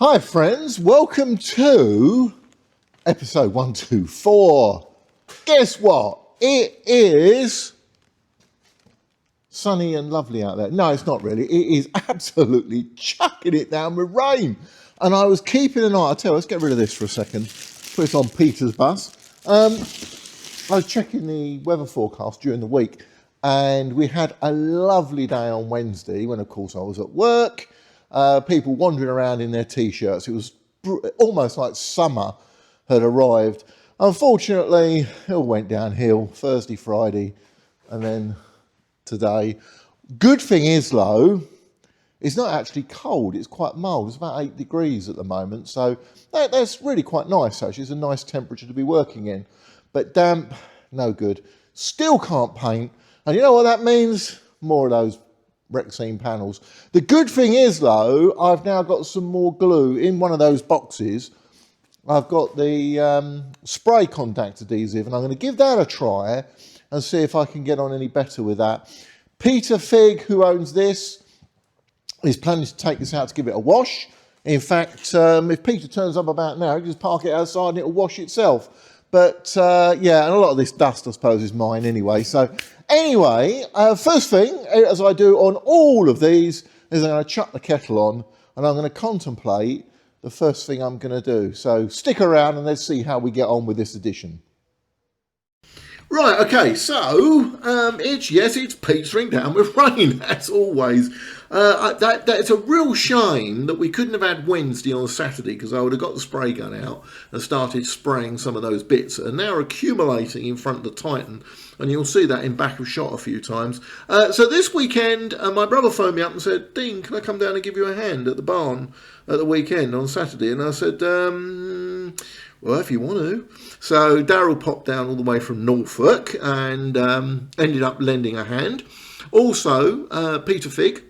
Hi friends, welcome to episode 124. Guess what? It is sunny and lovely out there. No, it's not really. It is absolutely chucking it down with rain. And I was keeping an eye. I'll tell you, let's get rid of this for a second. Put it on Peter's bus. I was checking the weather forecast during the week and we had a lovely day on Wednesday when of course I was at work. People wandering around in their t-shirts. It was almost like summer had arrived. Unfortunately, it all went downhill Thursday, Friday, and then today. Good thing is though, it's not actually cold. It's quite mild. It's about 8 degrees at the moment. So that's really quite nice actually. It's a nice temperature to be working in. But damp, no good. Still can't paint. And you know what that means? More of those Rexine panels. The good thing is though, I've now got some more glue in one of those boxes. I've got the spray contact adhesive and I'm going to give that a try and see if I can get on any better with that. Peter Fig, who owns this, is planning to take this out to give it a wash. In fact, if Peter turns up about now, he can just park it outside and it'll wash itself. But yeah, and a lot of this dust I suppose is mine anyway. So anyway, first thing, as I do on all of these, is I'm going to chuck the kettle on and I'm going to contemplate the first thing I'm going to do. So stick around and let's see how we get on with this edition. Right, okay, so it's petering down with rain, as always. It's a real shame that we couldn't have had Wednesday on Saturday, because I would have got the spray gun out and started spraying some of those bits that are now accumulating in front of the Titan, and you'll see that in back of shot a few times. So this weekend, my brother phoned me up and said, Dean, can I come down and give you a hand at the barn at the weekend on Saturday? And I said, well, if you want to. So Daryl popped down all the way from Norfolk and ended up lending a hand. Also, Peter Fig,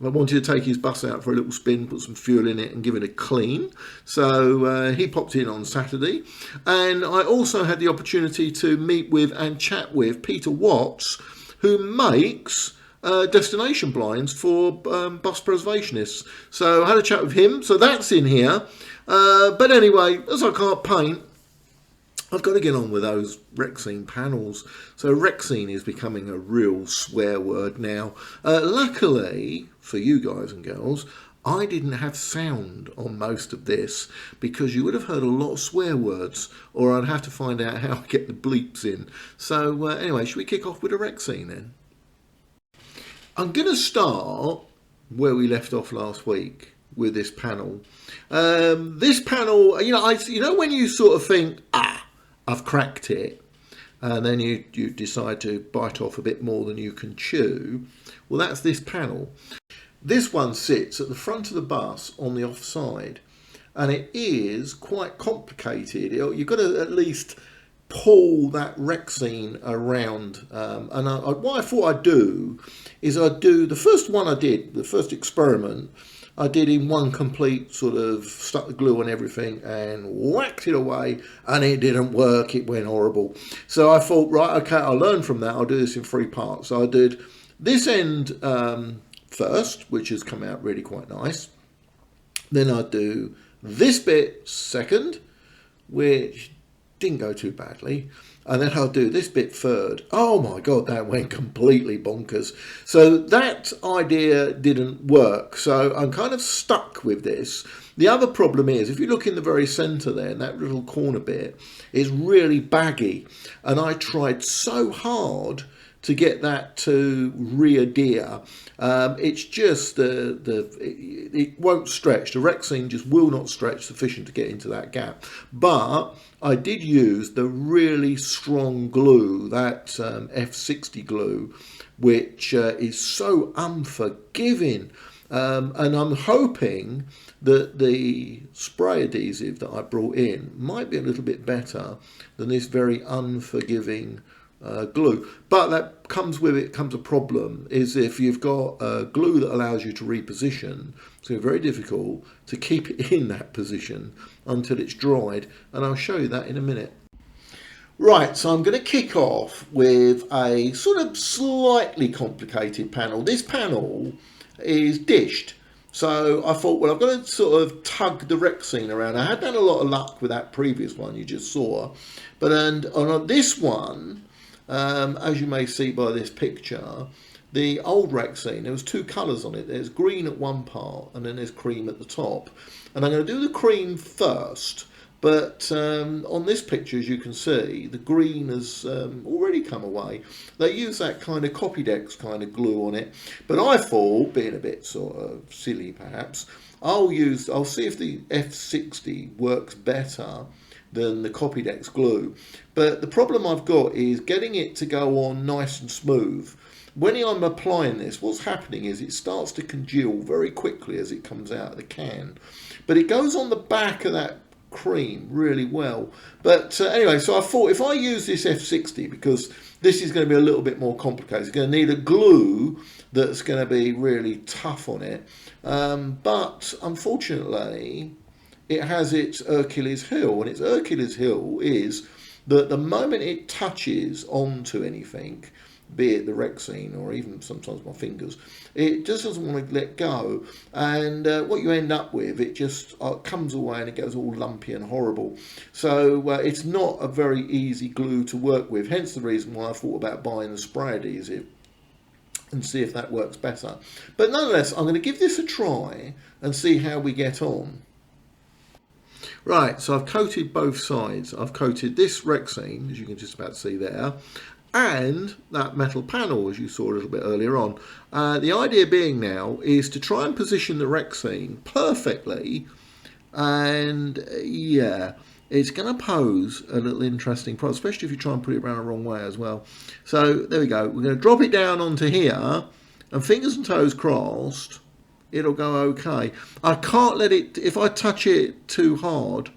I wanted to take his bus out for a little spin, put some fuel in it and give it a clean. So he popped in on Saturday. And I also had the opportunity to meet with and chat with Peter Watts, who makes destination blinds for bus preservationists. So I had a chat with him. So that's in here. But anyway, as I can't paint, I've got to get on with those Rexine panels. So Rexine is becoming a real swear word now. Luckily for you guys and girls, I didn't have sound on most of this because you would have heard a lot of swear words, or I'd have to find out how to get the bleeps in. So anyway, should we kick off with a Rexine then? I'm going to start where we left off last week with this panel. This panel, you know when you sort of think, I've cracked it, and then you decide to bite off a bit more than you can chew. Well, that's this panel. This one sits at the front of the bus on the offside, and it is quite complicated. You've got to at least pull that Rexine around. What I thought I'd do is the first one I did, the first experiment, I did in one complete sort of stuck the glue on everything and whacked it away, and it didn't work. It went horrible. So I thought, right, okay, I'll learn from that. I'll do this in 3 parts. So I did this end first, which has come out really quite nice. Then I'll do this bit second, which didn't go too badly. And then I'll do this bit third. Oh my God, that went completely bonkers. So that idea didn't work. So I'm kind of stuck with this. The other problem is, if you look in the very center there, that little corner bit is really baggy. And I tried so hard to get that to re-adhere. It's just it won't stretch. The Rexine just will not stretch sufficient to get into that gap. But I did use the really strong glue, that F60 glue, which is so unforgiving. And I'm hoping that the spray adhesive that I brought in might be a little bit better than this very unforgiving glue. But that comes with it comes a problem, is if you've got glue that allows you to reposition, it's very difficult to keep it in that position until it's dried, and I'll show you that in a minute. Right, so I'm going to kick off with a sort of slightly complicated panel. This panel is dished, So I thought, well, I've got to sort of tug the Rexine around. I hadn't had a lot of luck with that previous one you just saw, but on this one, as you may see by this picture, the old Rexine, there was two colours on it. There's green at one part and then there's cream at the top. And I'm going to do the cream first. But on this picture, as you can see, the green has already come away. They use that kind of Copydex kind of glue on it. But I thought, being a bit sort of silly perhaps, I'll see if the F60 works better than the Copydex glue. But the problem I've got is getting it to go on nice and smooth. When I'm applying this, what's happening is it starts to congeal very quickly as it comes out of the can. But it goes on the back of that cream really well. But anyway, so I thought if I use this F60, because this is going to be a little bit more complicated, it's going to need a glue that's going to be really tough on it. But unfortunately, it has its Achilles heel, and its Achilles heel is that the moment it touches onto anything, be it the Rexine or even sometimes my fingers, it just doesn't want to let go, and what you end up with, it just comes away and it goes all lumpy and horrible. So it's not a very easy glue to work with, hence the reason why I thought about buying the spray adhesive and see if that works better. But nonetheless, I'm going to give this a try and see how we get on. Right, so I've coated both sides. I've coated this Rexine, as you can just about see there, and that metal panel, as you saw a little bit earlier on. The idea being now is to try and position the Rexine perfectly, and yeah, it's going to pose a little interesting problem, especially if you try and put it around the wrong way as well. So there we go. We're going to drop it down onto here, and fingers and toes crossed, it'll go okay. I can't let it, if I touch it too hard.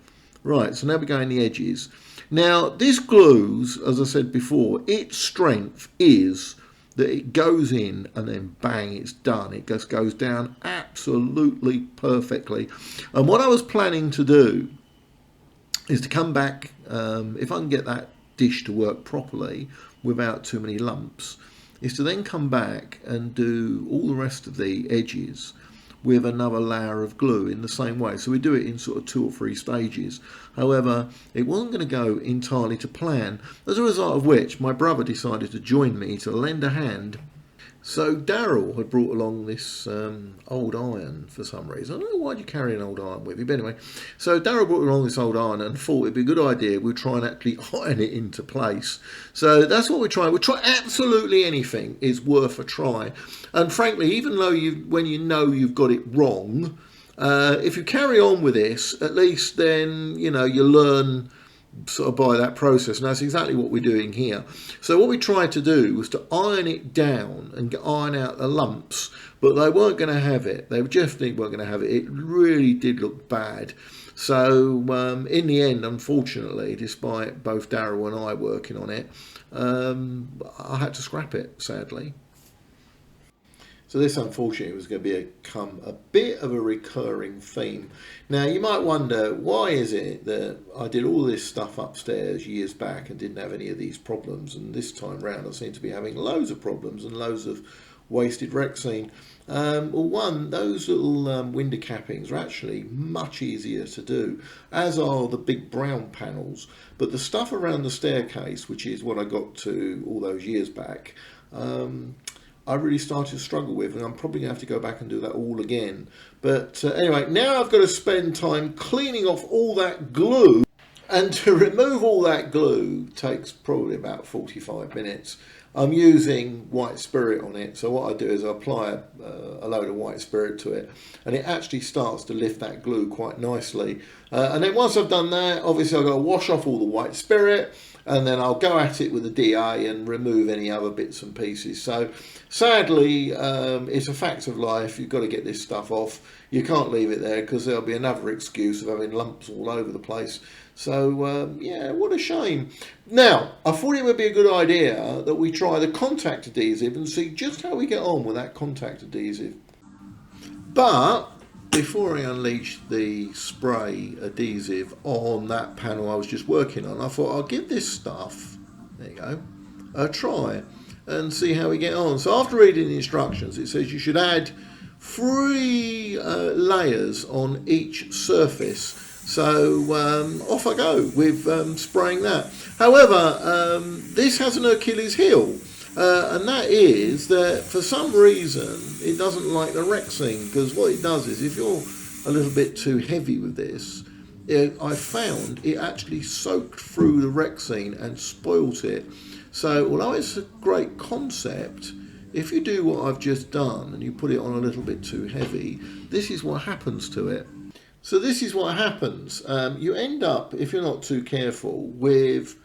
Right, so now we're going the edges. Now, this glues, as I said before, its strength is that it goes in and then bang, it's done. It just goes down absolutely perfectly. And what I was planning to do is to come back, if I can get that dish to work properly without too many lumps, is to then come back and do all the rest of the edges with another layer of glue in the same way. So we do it in sort of 2 or 3 stages. However, it wasn't going to go entirely to plan, as a result of which my brother decided to join me to lend a hand. So Daryl had brought along this old iron for some reason. I don't know why you carry an old iron with you, but anyway. So Daryl brought along this old iron and thought it'd be a good idea we'd try and actually iron it into place. So that's what we're trying. We'll try absolutely anything is worth a try. And frankly, even though when you know you've got it wrong, if you carry on with this, at least then, you know, you learn sort of by that process, and that's exactly what we're doing here. So what we tried to do was to iron it down and iron out the lumps, but they weren't going to have it. They definitely weren't going to have it. It really did look bad. So in the end, unfortunately, despite both Daryl and I working on it, I had to scrap it, sadly. So this, unfortunately, was going to become a bit of a recurring theme. Now, you might wonder, why is it that I did all this stuff upstairs years back and didn't have any of these problems, and this time round I seem to be having loads of problems and loads of wasted Rexine? Well, one, those little window cappings are actually much easier to do, as are the big brown panels. But the stuff around the staircase, which is what I got to all those years back, I really started to struggle with, and I'm probably going to have to go back and do that all again. But anyway, now I've got to spend time cleaning off all that glue, and to remove all that glue takes probably about 45 minutes. I'm using white spirit on it, so what I do is I apply a load of white spirit to it, and it actually starts to lift that glue quite nicely. And then once I've done that, obviously I've got to wash off all the white spirit, and then I'll go at it with a DA and remove any other bits and pieces. So sadly, it's a fact of life. You've got to get this stuff off. You can't leave it there because there'll be another excuse of having lumps all over the place. So yeah, what a shame. Now, I thought it would be a good idea that we try the contact adhesive and see just how we get on with that contact adhesive. But before I unleashed the spray adhesive on that panel I was just working on, I thought I'll give this stuff, there you go, a try and see how we get on. So after reading the instructions, it says you should add 3 layers on each surface. So off I go with spraying that. However, this has an Achilles heel, and that is that for some reason it doesn't like the Rexine, because what it does is if you're a little bit too heavy with this, I found it actually soaked through the Rexine and spoilt it. So although it's a great concept, if you do what I've just done and you put it on a little bit too heavy, this is what happens to it. So this is what happens. You end up, if you're not too careful, with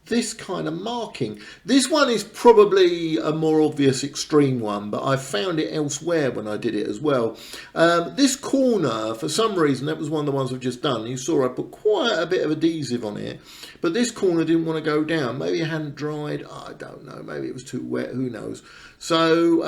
this kind of marking. This one is probably a more obvious extreme one, but I found it elsewhere when I did it as well. This corner, for some reason, that was one of the ones I've just done. You saw I put quite a bit of adhesive on it, but this corner didn't want to go down. Maybe it hadn't dried, I don't know, maybe it was too wet, who knows. So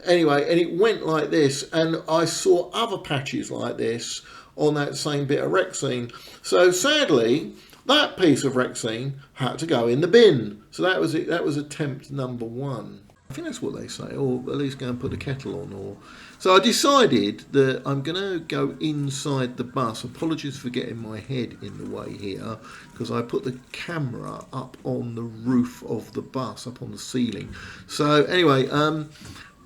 anyway, and it went like this, and I saw other patches like this on that same bit of Rexine. So sadly, that piece of Rexine had to go in the bin. So that was it. That was attempt number 1. I think that's what they say, or at least go and put the kettle on. Or so I decided that I'm going to go inside the bus. Apologies for getting my head in the way here, because I put the camera up on the roof of the bus, up on the ceiling. So anyway,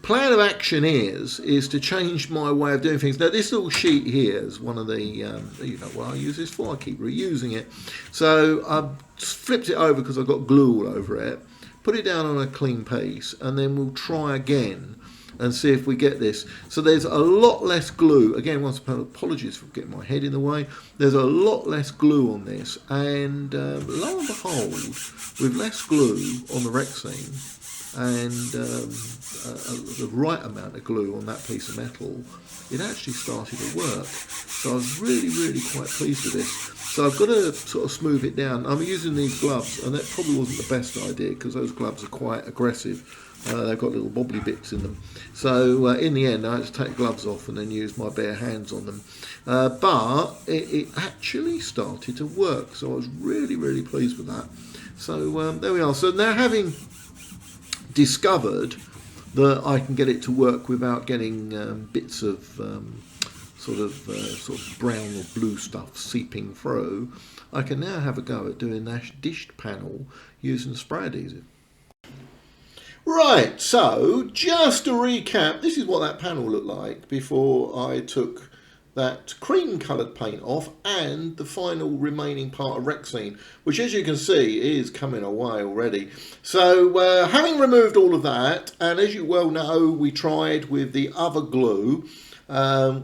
plan of action is to change my way of doing things. Now this little sheet here is one of the, you know what I use this for, I keep reusing it. So I've flipped it over because I've got glue all over it, put it down on a clean piece, and then we'll try again and see if we get this. So there's a lot less glue. Again, once again, apologies for getting my head in the way. There's a lot less glue on this, and lo and behold, with less glue on the Rexine, and the right amount of glue on that piece of metal, it actually started to work. So I was really quite pleased with this. So I've got to sort of smooth it down. I'm using these gloves, and that probably wasn't the best idea because those gloves are quite aggressive. They've got little bobbly bits in them. So in the end I had to take gloves off and then use my bare hands on them. But it actually started to work, so I was really pleased with that. So there we are. So now, having discovered that I can get it to work without getting bits of sort of brown or blue stuff seeping through, I can now have a go at doing that dished panel using spray adhesive. Right, so just to recap, this is what that panel looked like before I took that cream coloured paint off and the final remaining part of Rexine, which as you can see is coming away already. So having removed all of that, and as you well know, we tried with the other glue,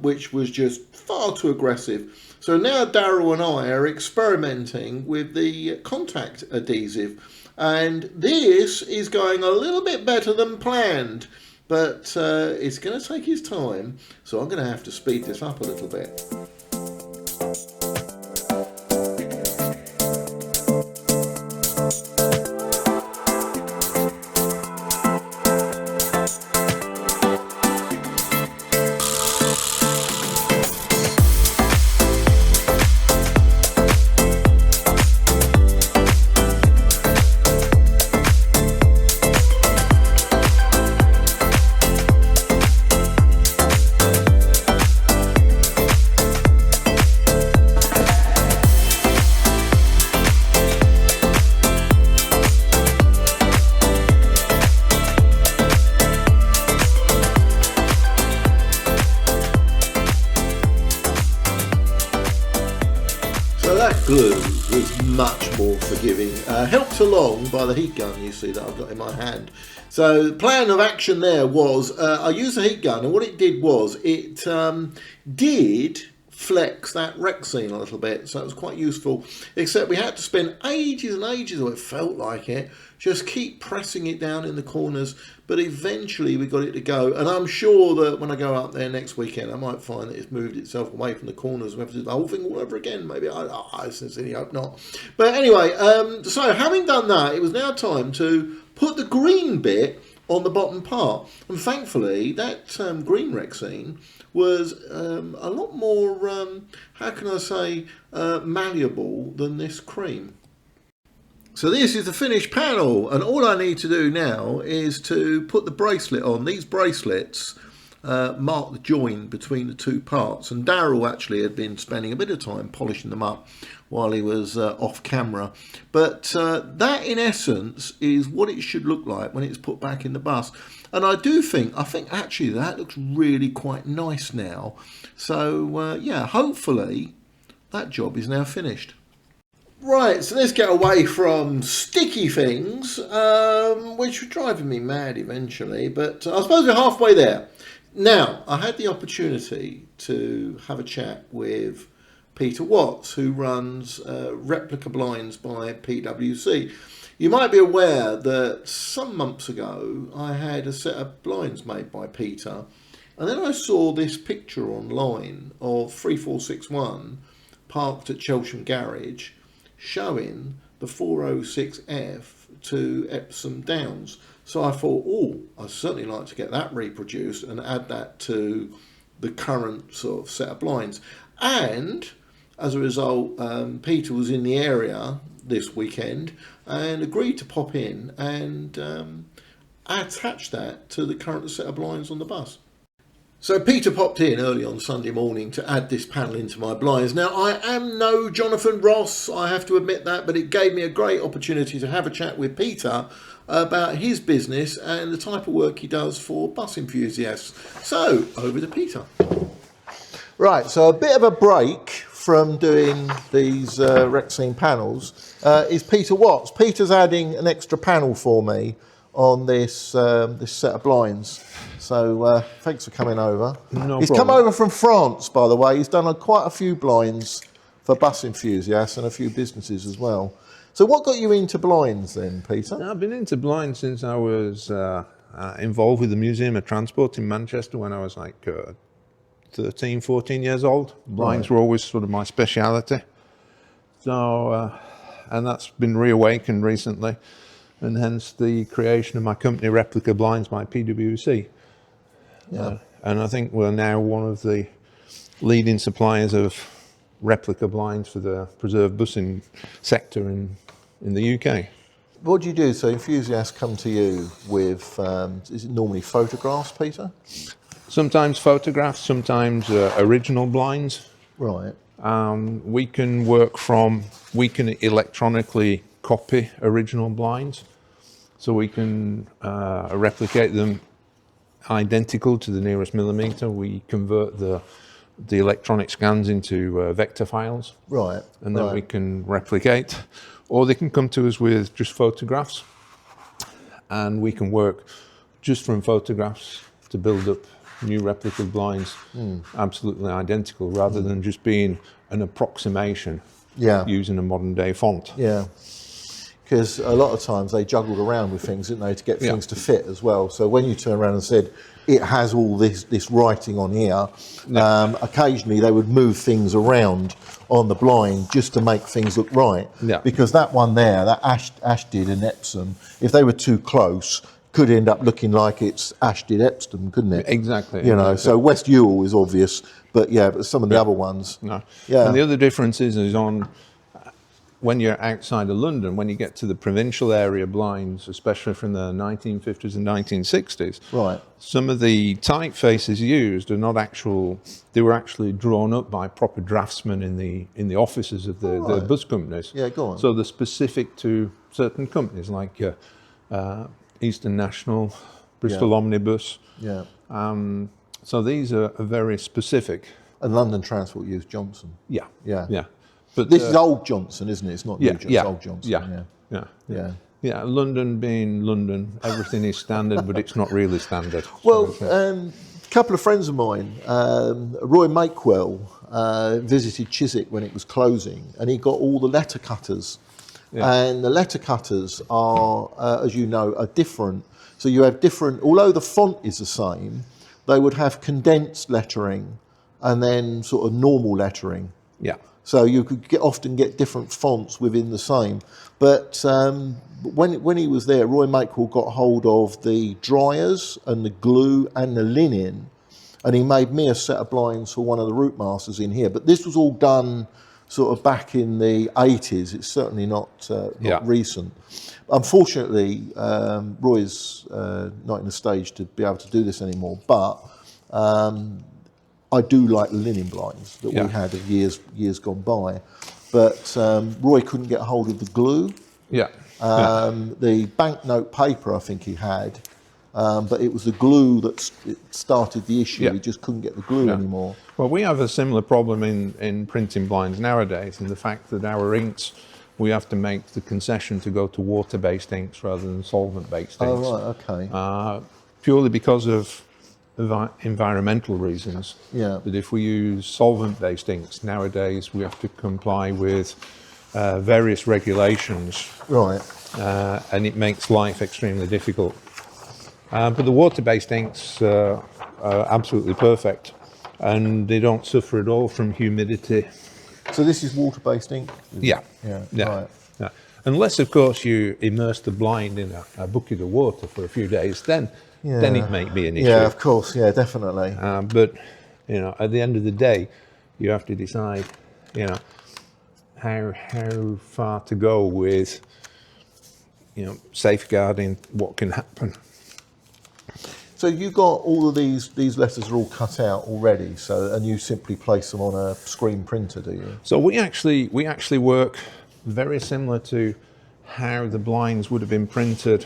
which was just far too aggressive. So now Daryl and I are experimenting with the contact adhesive, and this is going a little bit better than planned, but it's going to take its time, so I'm going to have to speed this up a little bit. Glue was much more forgiving, helped along by the heat gun you see that I've got in my hand. So the plan of action there was I used the heat gun, and what it did was it did flex that Rexine a little bit, so it was quite useful, except we had to spend ages and ages, or it felt like it, just keep pressing it down in the corners, but eventually we got it to go. And I'm sure that when I go up there next weekend, I might find that it's moved itself away from the corners and we have to do the whole thing all over again. Maybe, I sincerely hope not. But anyway, so having done that, it was now time to put the green bit on the bottom part, and thankfully that green Rexine was a lot more, how can I say, malleable than this cream. So this is the finished panel, and all I need to do now is to put the bracelet on. These bracelets mark the join between the two parts. And Daryl actually had been spending a bit of time polishing them up while he was off camera. But that in essence is what it should look like when it's put back in the bus. And I think actually that looks really quite nice now. So yeah, hopefully that job is now finished. Right, so let's get away from sticky things, which were driving me mad eventually, but I suppose we're halfway there. Now, I had the opportunity to have a chat with Peter Watts, who runs Replica Blinds by PwC. You might be aware that some months ago I had a set of blinds made by Peter, and then I saw this picture online of 3461 parked at Chelsham Garage, showing the 406F to Epsom Downs. So I thought, oh, I'd certainly like to get that reproduced and add that to the current sort of set of blinds. And as a result, Peter was in the area this weekend and agreed to pop in and attach that to the current set of blinds on the bus. So Peter popped in early on Sunday morning to add this panel into my blinds. Now, I am no Jonathan Ross, I have to admit that, but it gave me a great opportunity to have a chat with Peter about his business and the type of work he does for bus enthusiasts. So, over to Peter. Right, so a bit of a break from doing these Rexine panels is Peter Watts. Peter's adding an extra panel for me on this this set of blinds. So thanks for coming over. No He's problem. come over from France, by the way. He's done quite a few blinds for bus enthusiasts and a few businesses as well. So what got you into blinds then, Peter? I've been into blinds since I was involved with the Museum of Transport in Manchester when I was like 13, 14 years old. Blinds were always sort of my speciality. So, and that's been reawakened recently, and hence the creation of my company, Replica Blinds by PwC. Yeah. And I think we're now one of the leading suppliers of replica blinds for the preserved busing sector in the UK. What do you do? So enthusiasts come to you with, is it normally photographs, Peter? Sometimes photographs, sometimes original blinds. Right. We can electronically copy original blinds, so we can replicate them identical to the nearest millimetre. We convert the electronic scans into vector files. Right. And then we can replicate, or they can come to us with just photographs, and we can work just from photographs to build up new replica blinds absolutely identical, rather than just being an approximation using a modern day font. Yeah. Because a lot of times they juggled around with things, didn't they, to get things to fit as well. So when you turn around and said, it has all this writing on here, occasionally they would move things around on the blind just to make things look right. Yeah. Because that one there, that Ashdid and Epsom, if they were too close, could end up looking like it's Ashdid Epsom, couldn't it? Exactly. You know, so West Ewell is obvious, but some of the other ones. No. Yeah. And the other difference is on when you're outside of London, when you get to the provincial area blinds, especially from the 1950s and 1960s, right, some of the typefaces used are not actual, they were actually drawn up by proper draftsmen in the offices of the bus companies. Yeah, go on. So they're specific to certain companies like Eastern National, Bristol Omnibus. Yeah. So these are very specific. And London Transport used Johnson. Yeah. Yeah. Yeah. But this is old Johnson, isn't it? It's not new Johnson, it's old Johnson. Yeah, London being London, everything is standard, but it's not really standard. Well, a couple of friends of mine, Roy Makewell, visited Chiswick when it was closing, and he got all the letter cutters. Yeah. And the letter cutters are, as you know, are different. So you have different, although the font is the same, they would have condensed lettering and then sort of normal lettering. Yeah. So you could often get different fonts within the same. But when he was there, Roy Makewell got hold of the dryers and the glue and the linen, and he made me a set of blinds for one of the route masters in here. But this was all done sort of back in the 80s. It's certainly not recent. Unfortunately, Roy's not in a stage to be able to do this anymore. But I do like linen blinds that we had of years gone by, but Roy couldn't get hold of the glue. Yeah. The banknote paper I think he had, but it was the glue that started the issue. He just couldn't get the glue anymore. Well, we have a similar problem in printing blinds nowadays, in the fact that our inks, we have to make the concession to go to water-based inks rather than solvent-based inks. Oh, right, okay. Purely because of environmental reasons. Yeah. That if we use solvent-based inks nowadays, we have to comply with various regulations. Right. And it makes life extremely difficult. But the water-based inks are absolutely perfect, and they don't suffer at all from humidity. So this is water-based ink? Yeah. Right. Yeah. Unless, of course, you immerse the blind in a bucket of water for a few days, then it may be an issue. Yeah, of course. Yeah, definitely. But at the end of the day, you have to decide, how far to go with, safeguarding what can happen. So you got all of these letters are all cut out already, and you simply place them on a screen printer, do you? So we actually work very similar to how the blinds would have been printed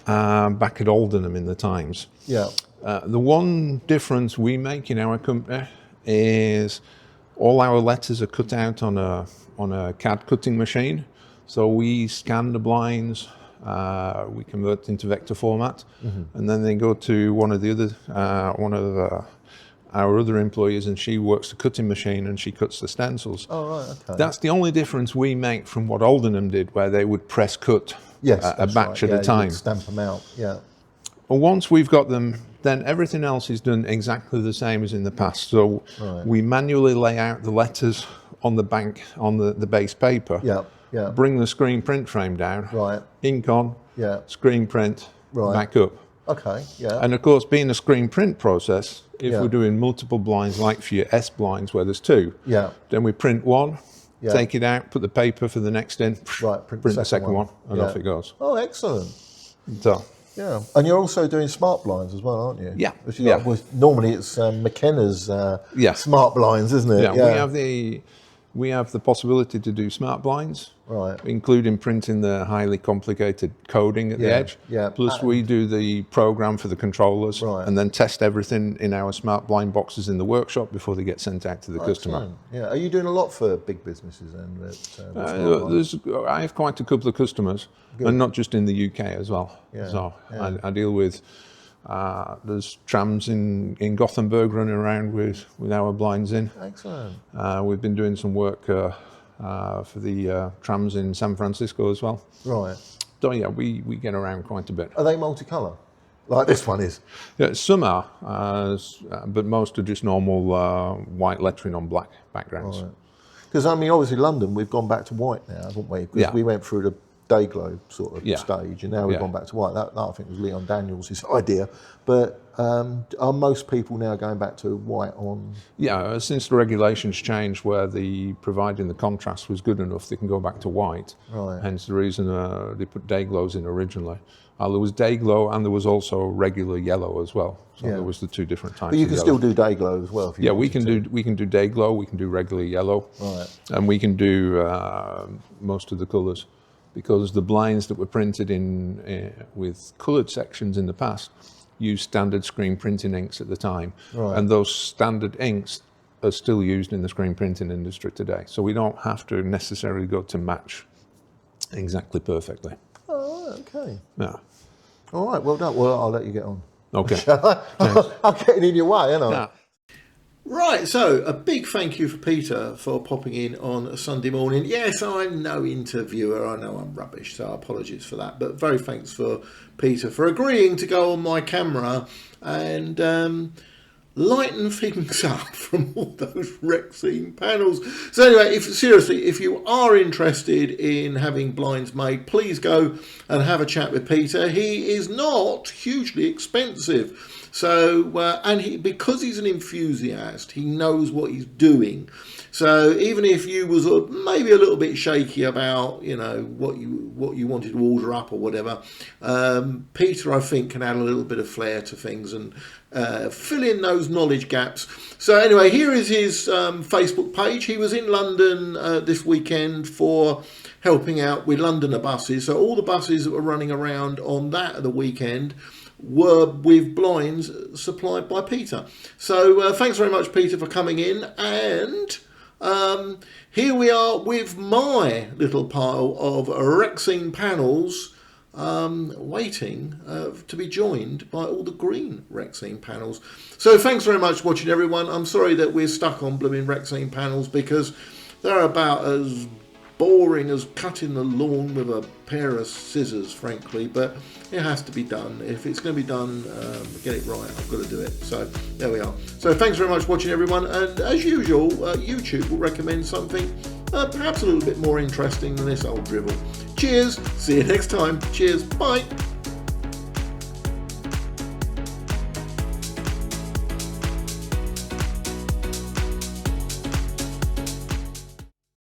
back at Aldenham in the times. Yeah. The one difference we make in our company is all our letters are cut out on a CAD cutting machine. So we scan the blinds, we convert into vector format, and then they go to one of our other employees, and she works the cutting machine and she cuts the stencils. Oh, right, okay. That's the only difference we make from what Aldenham did, where they would press cut a batch at a time. Stamp them out, yeah. Well, once we've got them, then everything else is done exactly the same as in the past. So we manually lay out the letters on the base paper. Yeah. Bring the screen print frame down. Right. Ink on. Yeah. Screen print. Right. Back up. Okay. Yeah. And of course, being a screen print process, if we're doing multiple blinds, like for your S blinds where there's two, then we print one, take it out, put the paper for the next in, print the second one, and off it goes. Oh, excellent. So. Yeah, and you're also doing smart blinds as well, aren't you? Yeah. Normally it's McKenna's smart blinds, isn't it? Yeah. We have the possibility to do smart blinds, including printing the highly complicated coding at the edge. Yeah. Plus, we do the program for the controllers, and then test everything in our smart blind boxes in the workshop before they get sent out to the customer. Excellent. Yeah. Are you doing a lot for big businesses then? I have quite a couple of customers, and not just in the UK as well. Yeah. So I deal with. There's trams in Gothenburg running around with our blinds in. Excellent. We've been doing some work for the trams in San Francisco as well. Right. So yeah, we get around quite a bit. Are they multicolour? Like this one is? Yeah, some are, but most are just normal white lettering on black backgrounds. Because I mean, obviously London, we've gone back to white now, haven't we? Because we went through the day glow sort of stage, and now we've gone back to white. That I think was Leon Daniels' idea. But are most people now going back to white on? Yeah, since the regulations changed, where providing the contrast was good enough, they can go back to white. Right. Hence the reason they put day glows in originally. There was day glow, and there was also regular yellow as well. So there was the two different types. But you can of still do day glow as well. If you we can do day glow. We can do regular yellow. Right. And we can do most of the colours. Because the blinds that were printed in with coloured sections in the past used standard screen printing inks at the time, and those standard inks are still used in the screen printing industry today. So we don't have to necessarily go to match exactly perfectly. Oh, okay. Yeah. All right, well done. Well, I'll let you get on. Okay. I'm getting in your way, aren't I? Yeah. Right, so a big thank you for Peter for popping in on a Sunday morning. Yes, I'm no interviewer. I know I'm rubbish, so apologies for that. But very thanks for Peter for agreeing to go on my camera and lighten things up from all those Rexine panels. So anyway, if you are interested in having blinds made, please go and have a chat with Peter. He is not hugely expensive. So, because he's an enthusiast, he knows what he's doing. So even if you was maybe a little bit shaky about, what you wanted to order up or whatever, Peter, I think, can add a little bit of flair to things, and fill in those knowledge gaps. So anyway, here is his Facebook page. He was in London this weekend for helping out with Londoner buses. So all the buses that were running around on that at the weekend were with blinds supplied by Peter. So thanks very much, Peter, for coming in. And here we are with my little pile of Rexine panels, waiting to be joined by all the green Rexine panels. So thanks very much for watching, everyone. I'm sorry that we're stuck on blooming Rexine panels, because they're about as boring as cutting the lawn with a pair of scissors, frankly, but it has to be done. If it's going to be done, get it right, I've got to do it. So there we are. So thanks very much for watching, everyone, and as usual, YouTube will recommend something perhaps a little bit more interesting than this old drivel. Cheers, see you next time. Cheers, bye.